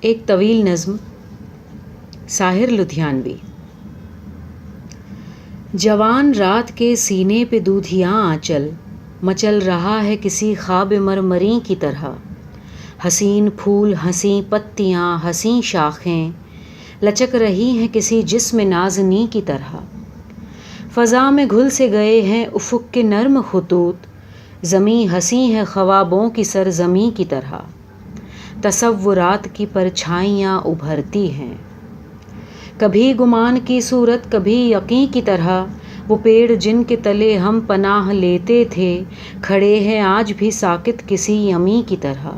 ایک طویل نظم ساحر لدھیانوی۔ جوان رات کے سینے پہ دودھیاں آنچل مچل رہا ہے کسی خواب مرمری کی طرح، حسین پھول حسین پتیاں حسین شاخیں لچک رہی ہیں کسی جسم نازنی کی طرح، فضا میں گھل سے گئے ہیں افق کے نرم خطوط، زمیں ہنسی ہے خوابوں کی سرزمیں کی طرح، تصورات کی پرچھائیاں ابھرتی ہیں، کبھی گمان کی صورت کبھی یقین کی طرح، وہ پیڑ جن کے تلے ہم پناہ لیتے تھے کھڑے ہیں آج بھی ساکت کسی یمی کی طرح،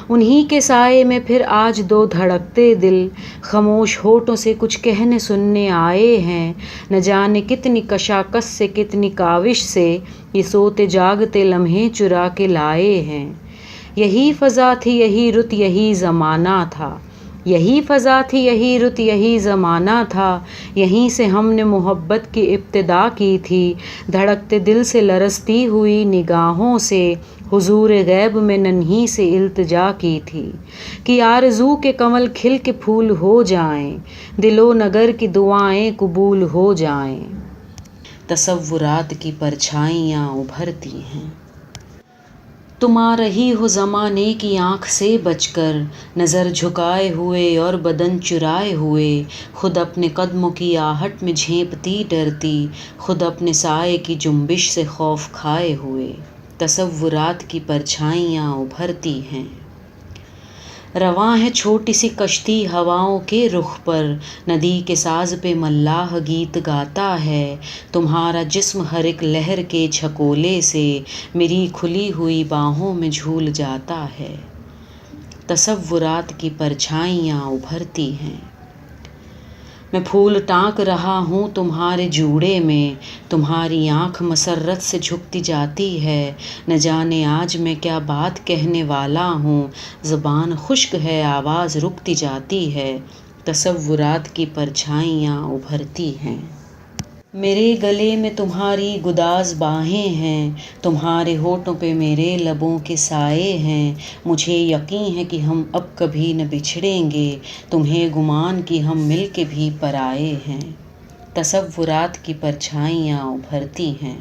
انہی کے سائے میں پھر آج دو دھڑکتے دل خاموش ہونٹوں سے کچھ کہنے سننے آئے ہیں، نہ جانے کتنی کشاکش سے کتنی کاوش سے یہ سوتے جاگتے لمحے چرا کے لائے ہیں، یہی فضا تھی یہی رت یہی زمانہ تھا، یہی فضا تھی یہی رت یہی زمانہ تھا، یہیں سے ہم نے محبت کی ابتدا کی تھی، دھڑکتے دل سے لرزتی ہوئی نگاہوں سے حضور غیب میں ننھی سے التجا کی تھی، کہ آرزو کے کنول کھل کے پھول ہو جائیں، دل و نگر کی دعائیں قبول ہو جائیں، تصورات کی پرچھائیاں ابھرتی ہیں، تم آ رہی ہو زمانے کی آنکھ سے بچ کر، نظر جھکائے ہوئے اور بدن چرائے ہوئے، خود اپنے قدموں کی آہٹ میں جھینپتی ڈرتی، خود اپنے سائے کی جنبش سے خوف کھائے ہوئے، تصورات کی پرچھائیاں ابھرتی ہیں، رواں ہے چھوٹی سی کشتی ہواؤں کے رخ پر، ندی کے ساز پہ ملاح گیت گاتا ہے، تمہارا جسم ہر ایک لہر کے جھکولے سے میری کھلی ہوئی باہوں میں جھول جاتا ہے، تصورات کی پرچھائیاں ابھرتی ہیں، میں پھول ٹانک رہا ہوں تمہارے جوڑے میں، تمہاری آنکھ مسرت سے جھکتی جاتی ہے، نہ جانے آج میں کیا بات کہنے والا ہوں، زبان خشک ہے آواز رکتی جاتی ہے، تصورات کی پرچھائیاں ابھرتی ہیں، میرے گلے میں تمہاری گداز باہیں ہیں، تمہارے ہونٹوں پہ میرے لبوں کے سائے ہیں، مجھے یقین ہے کہ ہم اب کبھی نہ بچھڑیں گے، تمہیں گمان کہ ہم مل کے بھی پرائے ہیں، تصورات کی پرچھائیاں ابھرتی ہیں،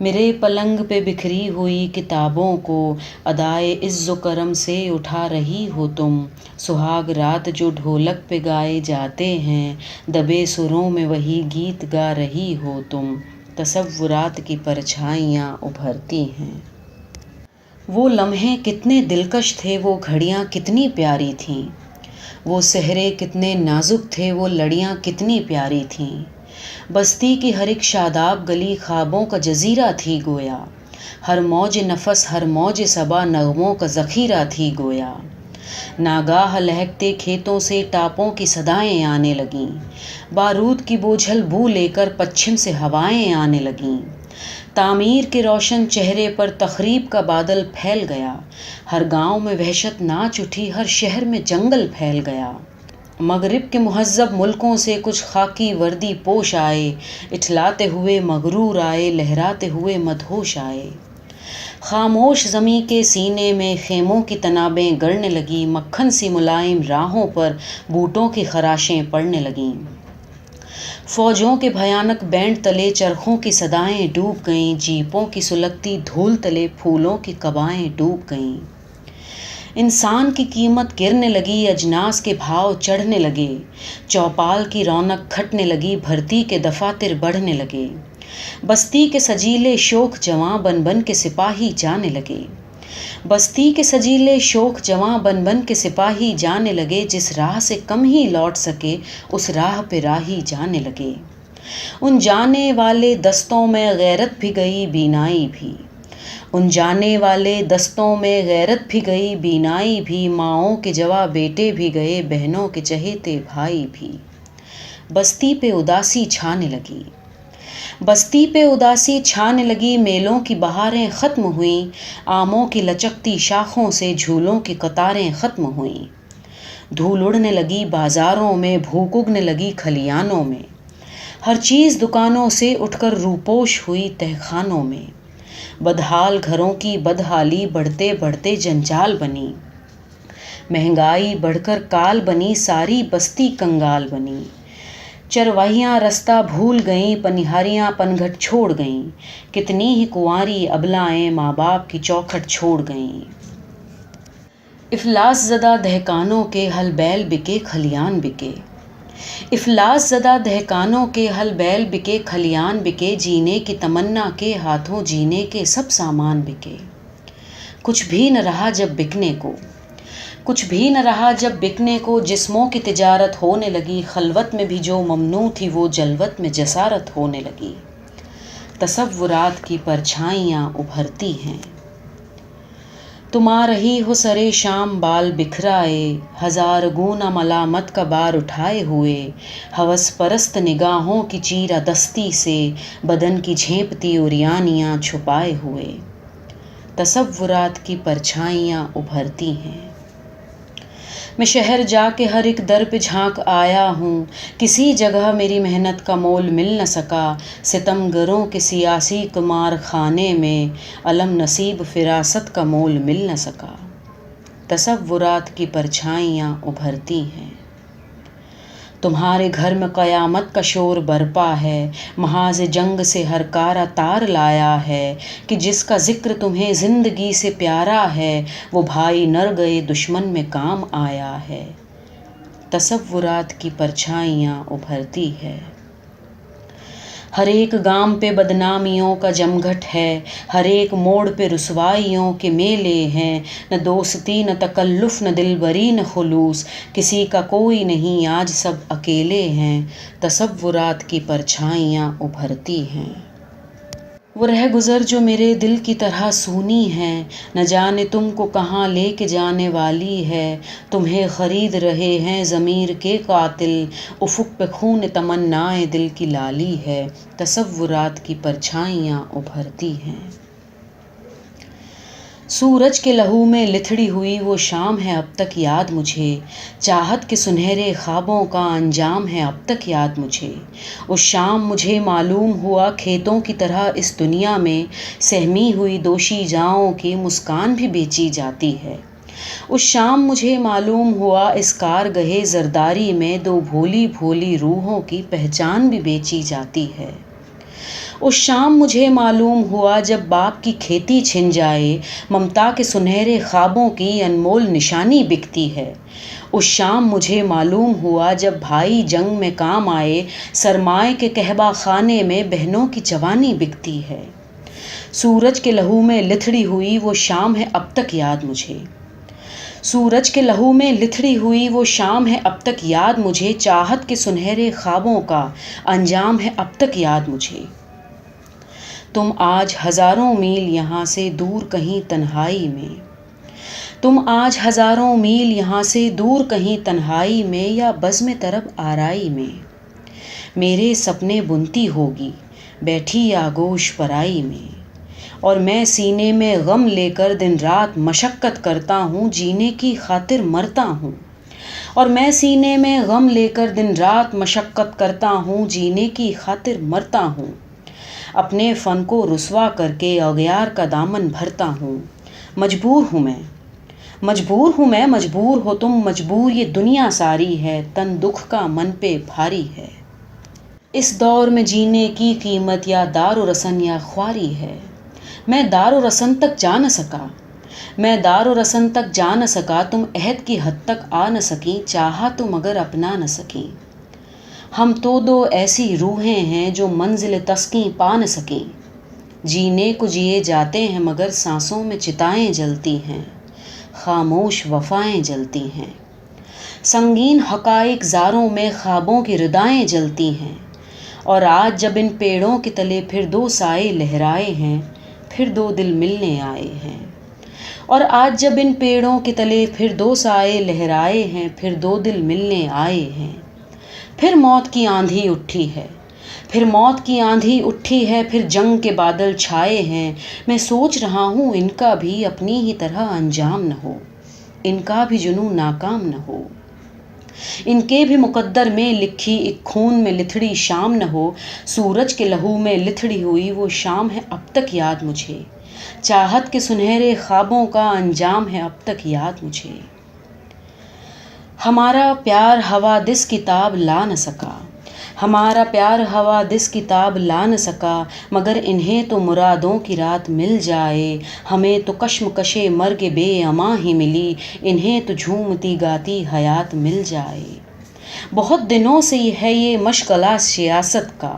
میرے پلنگ پہ بکھری ہوئی کتابوں کو ادائے عز و کرم سے اٹھا رہی ہو تم، سہاگ رات جو ڈھولک پہ گائے جاتے ہیں، دبے سروں میں وہی گیت گا رہی ہو تم، تصورات کی پرچھائیاں ابھرتی ہیں، وہ لمحے کتنے دلکش تھے وہ گھڑیاں کتنی پیاری تھیں، وہ صحرے کتنے نازک تھے وہ لڑیاں کتنی پیاری تھیں، بستی کی ہر ایک شاداب گلی خوابوں کا جزیرہ تھی گویا، ہر موج نفس ہر موج صبا نغموں کا ذخیرہ تھی گویا، ناگاہ لہکتے کھیتوں سے ٹاپوں کی صدائیں آنے لگیں، بارود کی بوجھل بو لے کر پچھم سے ہوائیں آنے لگیں، تعمیر کے روشن چہرے پر تخریب کا بادل پھیل گیا، ہر گاؤں میں وحشت ناچ اٹھی ہر شہر میں جنگل پھیل گیا، مغرب کے مہذب ملکوں سے کچھ خاکی وردی پوش آئے، اٹھلاتے ہوئے مغرور آئے لہراتے ہوئے مدہوش آئے، خاموش زمیں کے سینے میں خیموں کی تنابیں گڑنے لگی، مکھن سی ملائم راہوں پر بوٹوں کی خراشیں پڑنے لگیں، فوجوں کے بھیانک بینڈ تلے چرخوں کی صدائیں ڈوب گئیں، جیپوں کی سلگتی دھول تلے پھولوں کی قبائیں ڈوب گئیں، انسان کی قیمت گرنے لگی اجناس کے بھاؤ چڑھنے لگے، چوپال کی رونق گھٹنے لگی بھرتی کے دفاتر بڑھنے لگے، بستی کے سجیلے شوخ جواں بن بن کے سپاہی جانے لگے، بستی کے سجیلے شوخ جواں بن بن کے سپاہی جانے لگے، جس راہ سے کم ہی لوٹ سکے اس راہ پہ راہی جانے لگے، ان جانے والے دستوں میں غیرت بھی گئی بینائی بھی، ان جانے والے دستوں میں غیرت بھی گئی بینائی بھی، ماؤں کے جواں بیٹے بھی گئے بہنوں کے چہیتے بھائی بھی، بستی پہ اداسی چھانے لگی، بستی پہ اداسی چھانے لگی، میلوں کی بہاریں ختم ہوئیں، آموں کی لچکتی شاخوں سے جھولوں کی قطاریں ختم ہوئیں، دھول اڑنے لگی بازاروں میں بھوک اگنے لگی کھلیانوں میں، ہر چیز دکانوں سے اٹھ کر روپوش ہوئی تہخانوں میں، بدحال گھروں کی بدحالی بڑھتے بڑھتے جنجال بنی، مہنگائی بڑھ کر کال بنی، ساری بستی کنگال بنی، چرواہیاں رستہ بھول گئیں، پنہاریاں پنگھٹ چھوڑ گئیں، کتنی ہی کنواری ابلائیں ماں باپ کی چوکھٹ چھوڑ گئیں۔ افلاس زدہ دہقانوں کے ہل بیل بکے کھلیان بکے، افلاس زدہ دہقانوں کے ہل بیل بکے کھلیان بکے، جینے کی تمنا کے ہاتھوں جینے کے سب سامان بکے۔ کچھ بھی نہ رہا جب بکنے کو، کچھ بھی نہ رہا جب بکنے کو، جسموں کی تجارت ہونے لگی، خلوت میں بھی جو ممنوع تھی وہ جلوت میں جسارت ہونے لگی۔ تصورات کی پرچھائیاں ابھرتی ہیں، تم آ رہی ہو سرے شام بال بکھرائے، ہزار گونا ملامت کا بار اٹھائے ہوئے، ہوس پرست نگاہوں کی چیرہ دستی سے بدن کی جھیپتی عریانیاں چھپائے ہوئے۔ تصورات کی پرچھائیاں ابھرتی ہیں۔ میں شہر جا کے ہر ایک در پہ جھانک آیا ہوں، کسی جگہ میری محنت کا مول مل نہ سکا، ستم گروں کے سیاسی قمار خانے میں علم نصیب فراست کا مول مل نہ سکا۔ تصورات کی پرچھائیاں ابھرتی ہیں۔ تمہارے گھر میں قیامت کا شور برپا ہے، محاذ جنگ سے ہر کارا تار لایا ہے، کہ جس کا ذکر تمہیں زندگی سے پیارا ہے، وہ بھائی نر گئے دشمن میں کام آیا ہے۔ تصورات کی پرچھائیاں ابھرتی ہے۔ ہر ایک گام پہ بدنامیوں کا جمگھٹ ہے، ہر ایک موڑ پہ رسوائیوں کے میلے ہیں، نہ دوستی نہ تکلف نہ دلبری نہ خلوص، کسی کا کوئی نہیں آج سب اکیلے ہیں۔ تصورات کی پرچھائیاں ابھرتی ہیں۔ وہ رہ گزر جو میرے دل کی طرح سونی ہے، نہ جانے تم کو کہاں لے کے جانے والی ہے، تمہیں خرید رہے ہیں ضمیر کے قاتل، افق پہ خون تمنائے دل کی لالی ہے۔ تصورات کی پرچھائیاں ابھرتی ہیں۔ سورج کے لہو میں لتھڑی ہوئی وہ شام ہے اب تک یاد مجھے، چاہت کے سنہرے خوابوں کا انجام ہے اب تک یاد مجھے۔ اس شام مجھے معلوم ہوا کھیتوں کی طرح اس دنیا میں سہمی ہوئی دوشی جاؤں کی مسکان بھی بیچی جاتی ہے۔ اس شام مجھے معلوم ہوا اس کارگہے زرداری میں دو بھولی بھولی روحوں کی پہچان بھی بیچی جاتی ہے۔ اس شام مجھے معلوم ہوا جب باپ کی کھیتی چھن جائے، ممتا کے سنہرے خوابوں کی انمول نشانی بکتی ہے۔ اس شام مجھے معلوم ہوا جب بھائی جنگ میں کام آئے، سرمائے کے کہبہ خانے میں بہنوں کی جوانی بکتی ہے۔ سورج کے لہو میں لتھڑی ہوئی وہ شام ہے اب تک یاد مجھے، سورج کے لہو میں لتھڑی ہوئی وہ شام ہے اب تک یاد مجھے، چاہت کے سنہرے خوابوں کا انجام ہے اب تک یاد مجھے۔ تم آج ہزاروں میل یہاں سے دور کہیں تنہائی میں، تم آج ہزاروں میل یہاں سے دور کہیں تنہائی میں، یا بزم طرب آرائی میں، میرے سپنے بنتی ہوگی بیٹھی آغوش پرائی میں، اور میں سینے میں غم لے کر دن رات مشقت کرتا ہوں، جینے کی خاطر مرتا ہوں، اور میں سینے میں غم لے کر دن رات مشقت کرتا ہوں، جینے کی خاطر مرتا ہوں، اپنے فن کو رسوا کر کے اغیار کا دامن بھرتا ہوں۔ مجبور ہوں میں، مجبور ہوں میں، مجبور ہو تم، مجبور یہ دنیا ساری ہے، تن دکھ کا من پہ بھاری ہے۔ اس دور میں جینے کی قیمت یا دار و رسن یا خواری ہے۔ میں دار و رسن تک جا نہ سکا، میں دار و رسن تک جا نہ سکا، تم عہد کی حد تک آ نہ سکیں، چاہا تو مگر اپنا نہ سکیں۔ ہم تو دو ایسی روحیں ہیں جو منزل تسکیں پا نہ سکیں، جینے کو جیے جاتے ہیں مگر سانسوں میں چتائیں جلتی ہیں، خاموش وفائیں جلتی ہیں، سنگین حقائق زاروں میں خوابوں کی ردائیں جلتی ہیں، اور آج جب ان پیڑوں کے تلے پھر دو سائے لہرائے ہیں، پھر دو دل ملنے آئے ہیں، اور آج جب ان پیڑوں کے تلے پھر دو سائے لہرائے ہیں، پھر دو دل ملنے آئے ہیں، پھر موت کی آندھی اٹھی ہے، پھر موت کی آندھی اٹھی ہے، پھر جنگ کے بادل چھائے ہیں، میں سوچ رہا ہوں ان کا بھی اپنی ہی طرح انجام نہ ہو، ان کا بھی جنون ناکام نہ ہو، ان کے بھی مقدر میں لکھی ایک خون میں لتھڑی شام نہ ہو۔ سورج کے لہو میں لتھڑی ہوئی وہ شام ہے اب تک یاد مجھے، چاہت کے سنہرے خوابوں کا انجام ہے اب تک یاد مجھے۔ ہمارا پیار حوادث کی تاب لا نہ سکا، ہمارا پیار حوادث کی تاب لا نہ سکا، مگر انہیں تو مرادوں کی رات مل جائے، ہمیں تو کشمکش مرگ بے امان ہی ملی، انہیں تو جھومتی گاتی حیات مل جائے۔ بہت دنوں سے ہے یہ مشغلہ سیاست کا،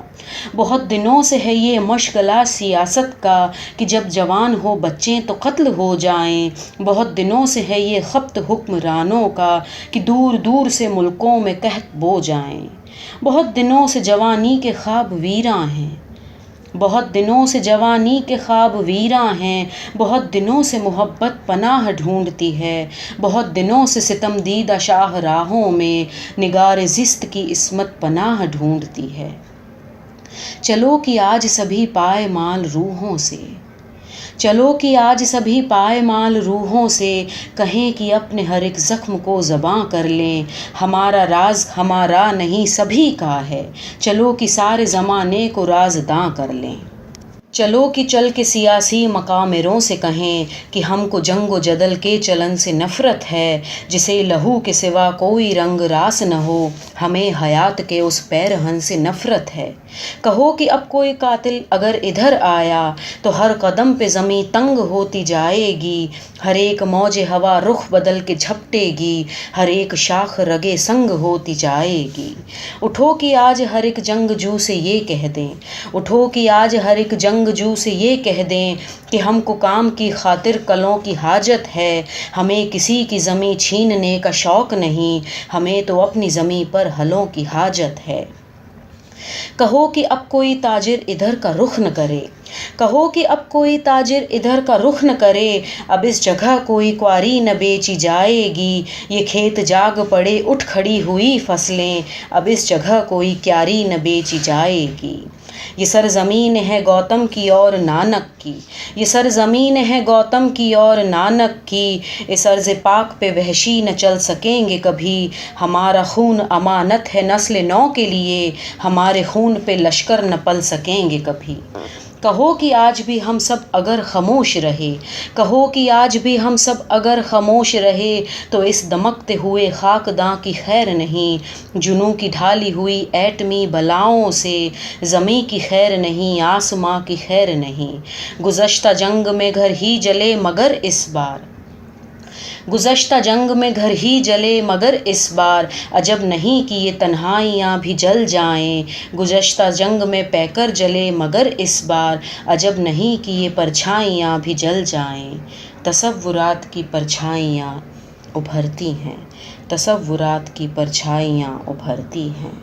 بہت دنوں سے ہے یہ مشغلہ سیاست کا، کہ جب جوان ہو بچے تو قتل ہو جائیں، بہت دنوں سے ہے یہ خبط حکمرانوں کا، کہ دور دور سے ملکوں میں قحط بو جائیں، بہت دنوں سے جوانی کے خواب ویراں ہیں، بہت دنوں سے جوانی کے خواب ویراں ہیں، بہت دنوں سے محبت پناہ ڈھونڈتی ہے، بہت دنوں سے ستم دیدہ شاہراہوں میں نگار زست کی عصمت پناہ ڈھونڈتی ہے۔ چلو کہ آج سبھی پائے مال روحوں سے، چلو کہ آج سبھی پائے مال روحوں سے، کہیں کہ اپنے ہر ایک زخم کو زباں کر لیں، ہمارا راز ہمارا نہیں سبھی کا ہے، چلو کہ سارے زمانے کو رازداں کر لیں۔ چلو کہ چل کے سیاسی مقامروں سے کہیں کہ ہم کو جنگ و جدل کے چلن سے نفرت ہے، جسے لہو کے سوا کوئی رنگ راس نہ ہو، ہمیں حیات کے اس پیرہن سے نفرت ہے۔ کہو کہ اب کوئی قاتل اگر ادھر آیا تو ہر قدم پہ زمیں تنگ ہوتی جائے گی، ہر ایک موج ہوا رخ بدل کے جھپٹے گی، ہر ایک شاخ رگے سنگ ہوتی جائے گی۔ اٹھو کہ آج ہر ایک جنگجو سے یہ کہہ دیں، اٹھو کہ آج ہر ایک جنگجو سے یہ کہہ دیں کہ ہم کو کام کی خاطر کلوں کی حاجت ہے، ہمیں کسی کی زمیں چھیننے کا شوق نہیں، ہمیں تو اپنی زمیں پر ہلوں کی حاجت ہے۔ کہو کہ اب کوئی تاجر ادھر کا رخ نہ کرے، کہو کہ اب کوئی تاجر ادھر کا رخ نہ کرے، اب اس جگہ کوئی کواری نہ بیچی جائے گی، یہ کھیت جاگ پڑے اٹھ کھڑی ہوئی فصلیں، اب اس جگہ کوئی کیاری نہ بیچی جائے گی۔ یہ سرزمین ہے گوتم کی اور نانک کی، یہ سرزمین ہے گوتم کی اور نانک کی، اس ارض پاک پہ وحشی نہ چل سکیں گے کبھی، ہمارا خون امانت ہے نسل نو کے لیے، ہمارے خون پہ لشکر نہ پل سکیں گے کبھی۔ کہو کہ آج بھی ہم سب اگر خاموش رہے، کہو کہ آج بھی ہم سب اگر خاموش رہے، تو اس دمکتے ہوئے خاکداں کی خیر نہیں، جنوں کی ڈھالی ہوئی ایٹمی بلاؤں سے زمیں کی خیر نہیں، آسماں کی خیر نہیں۔ گزشتہ جنگ میں گھر ہی جلے مگر اس بار، گزشتہ جنگ میں گھر ہی جلے مگر اس بار، عجب نہیں کہ یہ تنہائیاں بھی جل جائیں، گزشتہ جنگ میں پیکر جلے مگر اس بار، عجب نہیں کہ یہ پرچھائیاں بھی جل جائیں۔ تصورات کی پرچھائیاں ابھرتی ہیں، تصورات کی پرچھائیاں ابھرتی ہیں۔